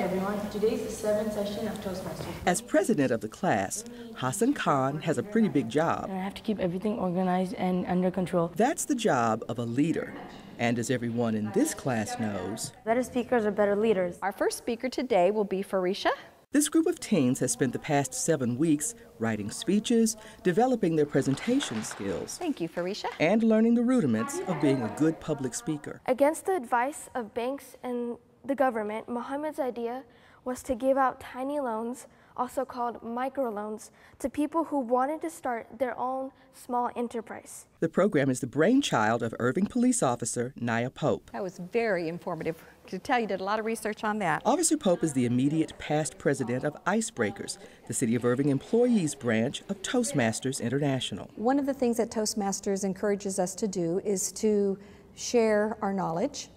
everyone. Today is the 7th session of Toastmasters. As president of the class, Hassan Khan has a pretty big job. I have to keep everything organized and under control. That's the job of a leader. And as everyone in this class knows, better speakers are better leaders. Our first speaker today will be Farisha. This group of teens has spent the past 7 weeks writing speeches, developing their presentation skills. Thank you, Farisha. And learning the rudiments of being a good public speaker. Against the advice of banks and the government, Muhammad's idea was to give out tiny loans, also called microloans, to people who wanted to start their own small enterprise. The program is the brainchild of Irving police officer Nia Pope. That was very informative. To tell you did a lot of research on that. Officer Pope is the immediate past president of Icebreakers, the City of Irving employees branch of Toastmasters International. One of the things that Toastmasters encourages us to do is to share our knowledge.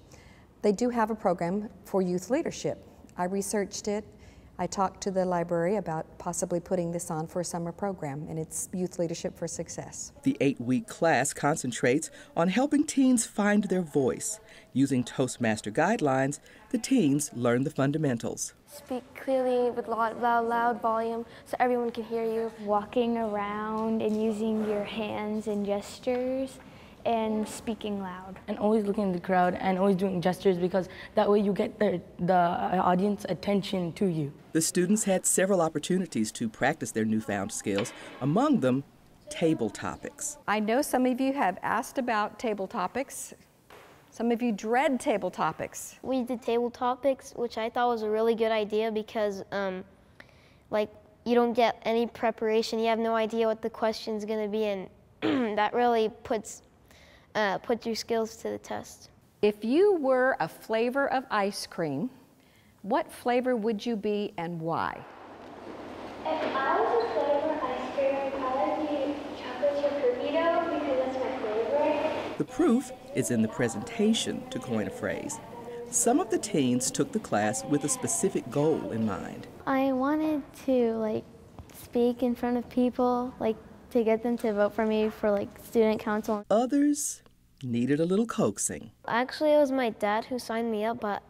They do have a program for youth leadership. I researched it. I talked to the library about possibly putting this on for a summer program, and it's Youth Leadership for Success. The 8-week class concentrates on helping teens find their voice. Using Toastmaster guidelines, the teens learn the fundamentals. Speak clearly with loud volume so everyone can hear you. Walking around and using your hands and gestures and speaking loud. And always looking at the crowd and always doing gestures, because that way you get the audience attention to you. The students had several opportunities to practice their newfound skills, among them table topics. I know some of you have asked about table topics. Some of you dread table topics. We did table topics, which I thought was a really good idea because like you don't get any preparation. You have no idea what the question's going to be, and that really puts your skills to the test. If you were a flavor of ice cream, what flavor would you be and why? If I was a flavor of ice cream, I'd probably be chocolate chip cookie because that's my favorite. The proof is in the presentation, to coin a phrase. Some of the teens took the class with a specific goal in mind. I wanted to speak in front of people, to get them to vote for me for student council. Others needed a little coaxing. Actually, it was my dad who signed me up, but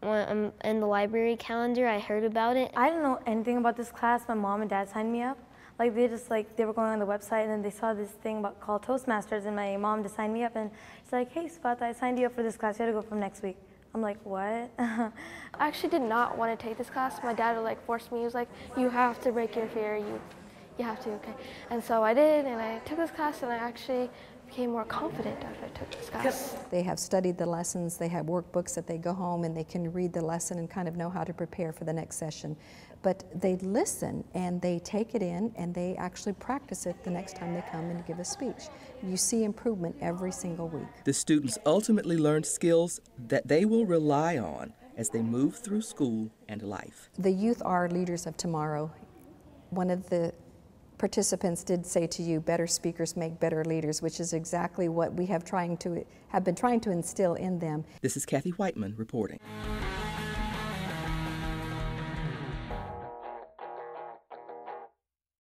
when in the library calendar, I heard about it. I didn't know anything about this class. My mom and dad signed me up. They were going on the website, and then they saw this thing called Toastmasters, and my mom just signed me up, and she's like, "Hey, Spata, I signed you up for this class. You have to go from next week." I'm like, what? I actually did not want to take this class. My dad forced me. He was like, "You have to break your fear. You have to, okay." And so I did, and I took this class, and I actually became more confident after I took this class. They have studied the lessons, they have workbooks that they go home and they can read the lesson and kind of know how to prepare for the next session. But they listen and they take it in and they actually practice it the next time they come and give a speech. You see improvement every single week. The students ultimately learned skills that they will rely on as they move through school and life. The youth are leaders of tomorrow. One of the participants did say to you, better speakers make better leaders, which is exactly what we have been trying to instill in them. This is Kathy Whiteman reporting.